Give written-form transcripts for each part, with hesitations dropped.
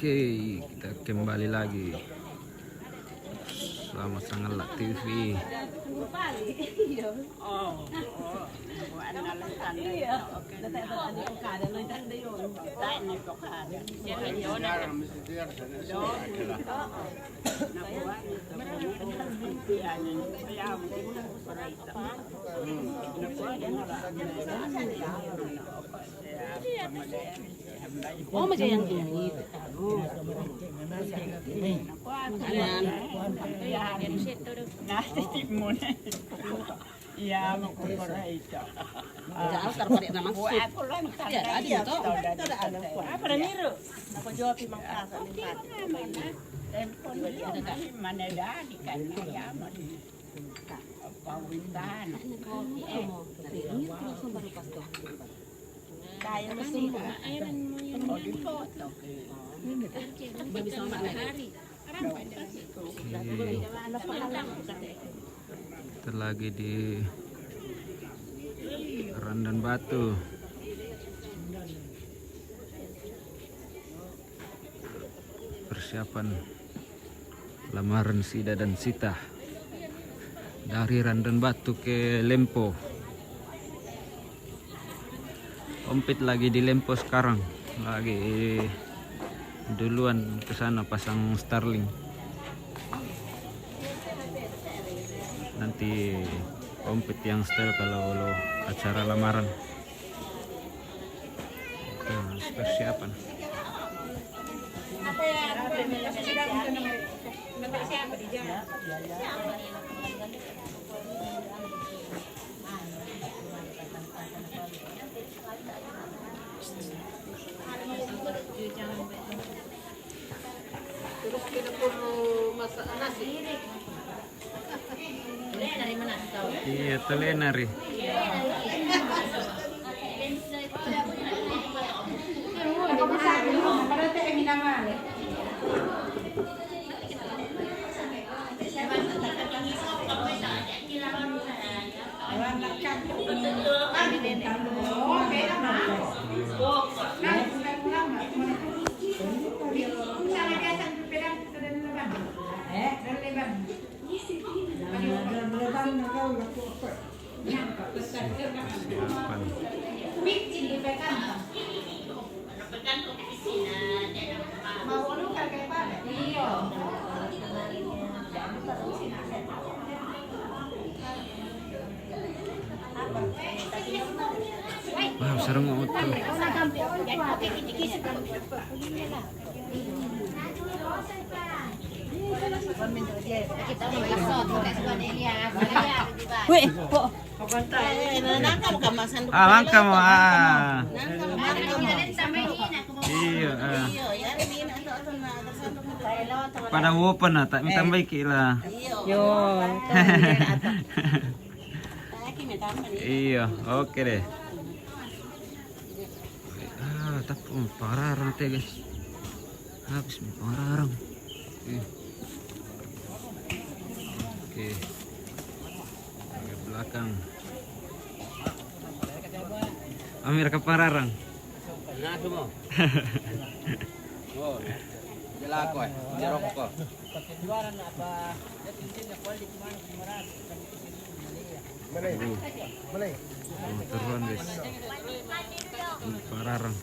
Oke, kita kembali lagi sama Sangalak TV. Oh, macam yang ini. Iya, mau korek itu. Jangan terparik nama Buat aku lah Ya, ada itu. Apa dah niru? Aku jawab di Makassar ni. Telepon mana dah di kan ya mana. Pawitan. Kaya mesti. Oh di foto. Babi sama hari. Kita lagi di Randanbatu. Persiapan lamaran Sida dan Sita dari Randanbatu ke Lempo. Kompet lagi di Lempo sekarang, lagi duluan ke sana pasang Starling. Nanti kompet yang setel kalau lo acara lamaran. Itu persiapan. Terus kita perlu masak nasi. Dari mana tahu? Iya, telenari. Wah, seru banget tuh. Wih, kok nangkap kemasan. Langka mo ah. Iya. Iya. Pada open na, tak minta baik lah. Yo. Iya, oke deh. Tapi pararang teh guys. Habis pararang. Oke. Ke belakang. Amir ke pararang. Nah, semua. Oh, jelako eh, jeroko. Malay. Turun guys. Pararang.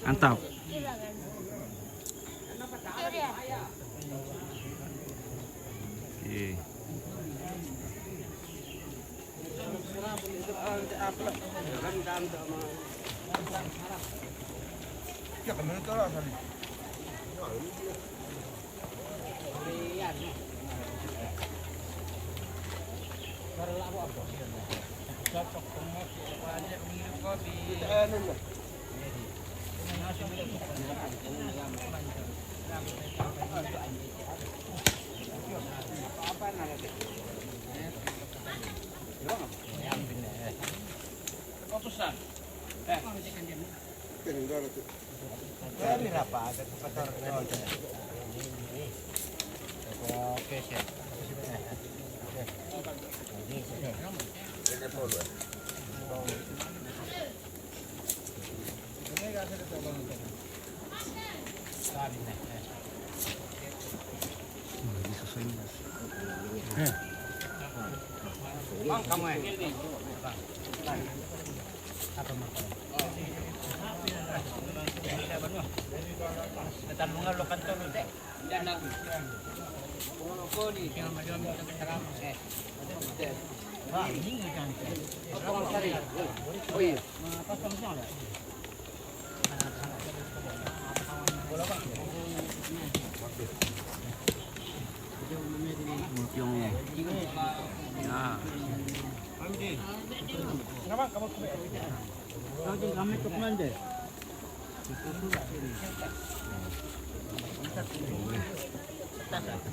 Antap. Oke.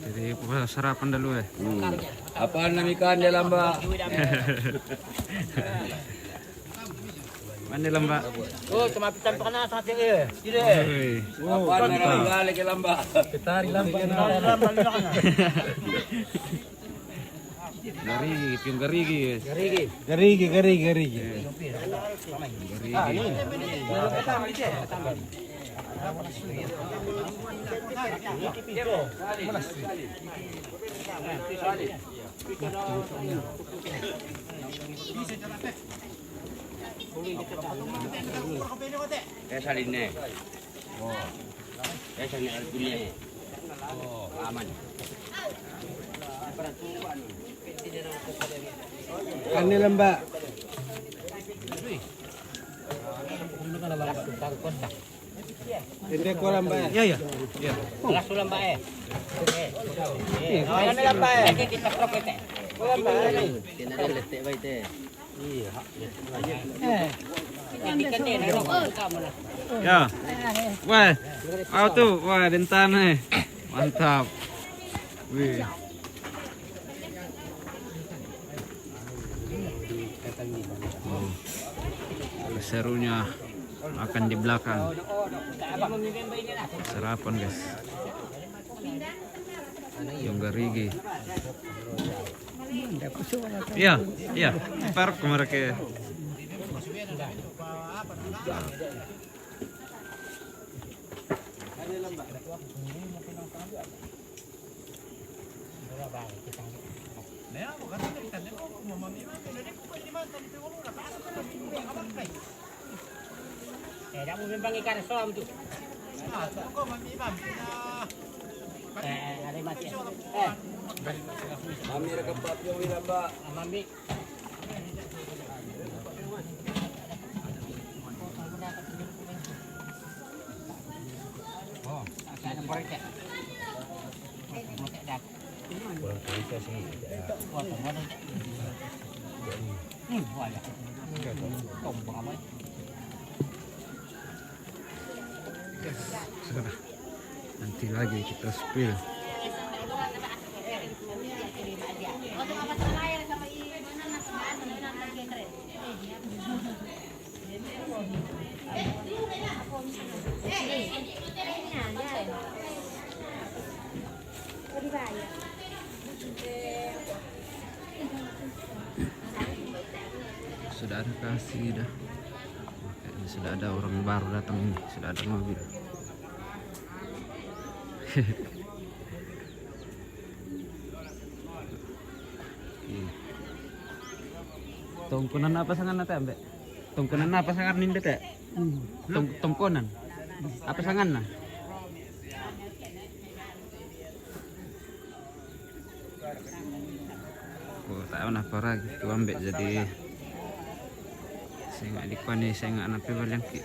Jadi sarapan dulu ya. Apaan nama ikan dia lamba? Mana lamba? Oh, cuma pitan panas hati eh. Apaan nama ikan lagi lamba? Garigi, piung garigi. Garigi. Kayak salinnya. Oh. Kayak salin alpunya. Oh, aman. Kanila mbak. Hindi ko lang ba? Ya. Langsung lamba eh. Ayan lamba eh. Kita krokete. Lamba eh. Tinadal letek baik teh. Ya. Wah. Mau tuh, wah dentane. Mantap. Wih. Oh. Serunya makan di belakang. Sarapan guys. Yung garigi. Iya. Park kemarin ke. Dah mau memang ikan som tu. Ada mati. Kami rekam yung lamba. Mami. Oh, akan korek. Sudah. Nanti lagi kita spill. Sudah ada kasih dah. Kayaknya sudah ada orang baru datang ini. Sudah ada mobil. Tongkonan apa sangan nate ambek? Tongkonan apa sangan ninde teh? Tongkonan. Apa sangan na? Oh, tak tahu apa lagi tu ambek jadi saya nggak dipani, saya nggak nape balik ki.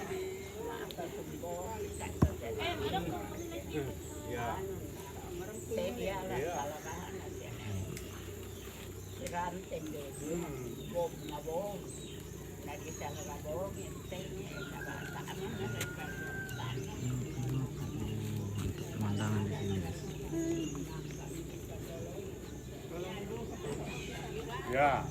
Pemandangan di sini guys. Ya.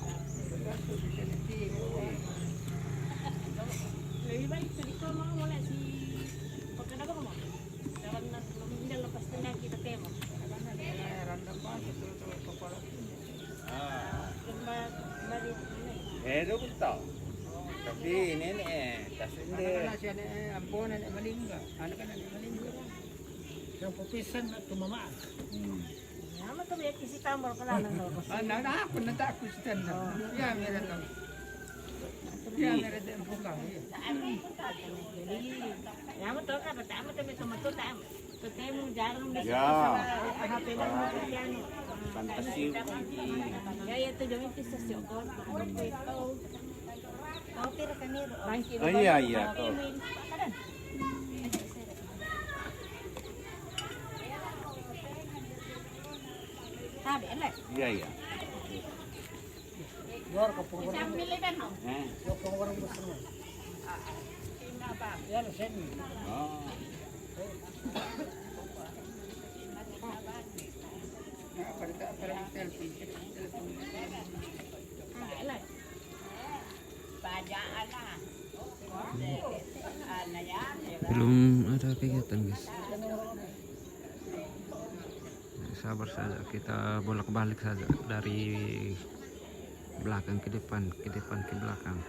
Itu betul. Tapi ini tas ini. Ampunan meninggal. Anak kan meninggal. Yang pepisan tu mama. Nama tu ya kisi tambal kelana. Anak aku nanti aku sitan. Ya meron lang. Ya meron din pulang. Nama tu kan pertama tu sama tu tam. Ketemu jarum di HP mo yan. Fantasi. Ya tu jami pisas yo ko. Kau pira kaniro. Oh iya. Sabi elek. Iya. Gor ko pun. Isang miliban no. Ko pun orang gusto mo. Apa? Yan sen. Oh. Belum ada kegiatan guys. Sabar saja, kita bolak-balik saja dari belakang ke depan ke belakang.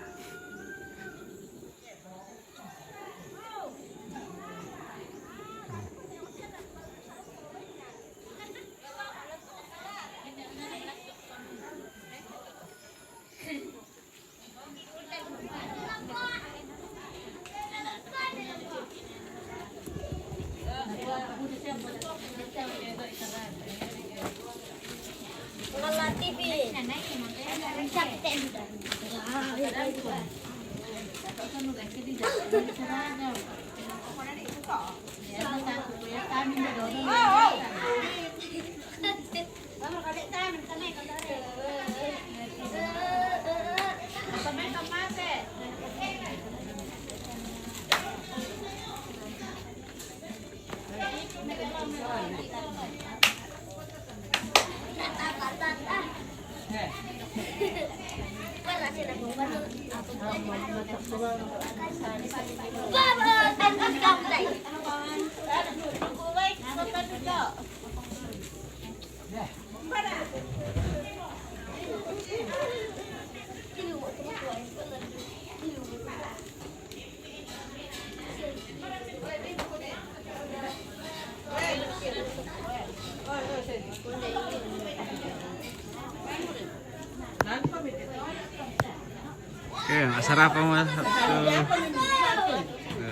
Oke, sarapan mas.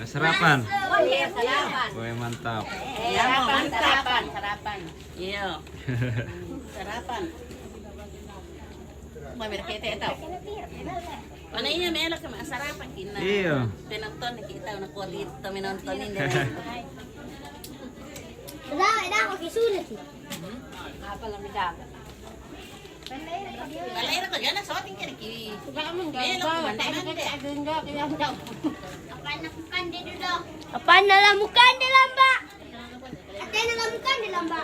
Sarapan. Woi mantap. Sarapan. Iya. Sarapan. Mau berkete tau. Mana iya melak sama sarapan kita. Iya. Penonton kita nak kulit menontonin deh. Dah aku kisulit sih. Apa lang midaga? Balera ko yan, so ating kiri. Apaan nalamukan di lamba? Ate nalamukan di lamba.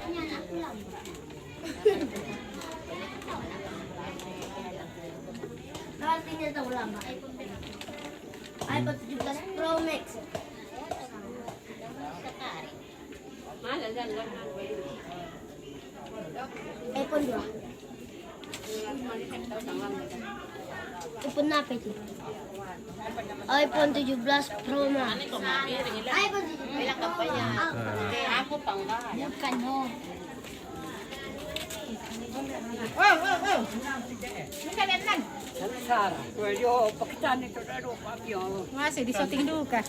Ini anakku lamba. Kalau tinggal tahu lamba. iPhone 17 Pro Max. iPhone 2. iPhone apa itu? iPhone 17 Pro Max. iPhone 17. Bilang kampanya. Aku pangga. Bukan no. Masih di shooting dulu kah?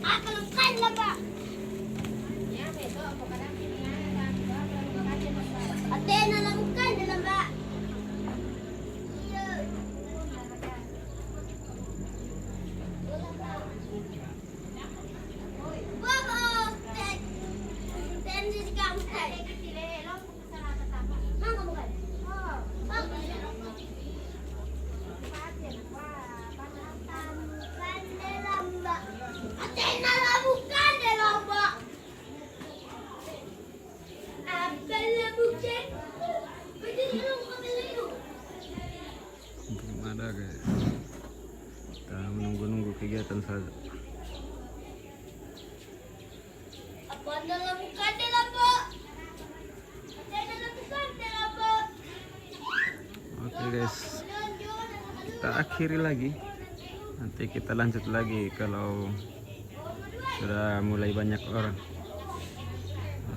Akalkan lamba. Ate nalamukan di lamba. Ate nalamukan di lamba. Udah guys, kita menunggu-nunggu kegiatan saja. Apa dalam bukan dalam Mbak? Ada dalam bukan dalam Mbak? Oke guys, kita akhiri lagi. Nanti kita lanjut lagi kalau sudah mulai banyak orang.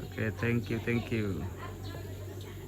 Oke, thank you.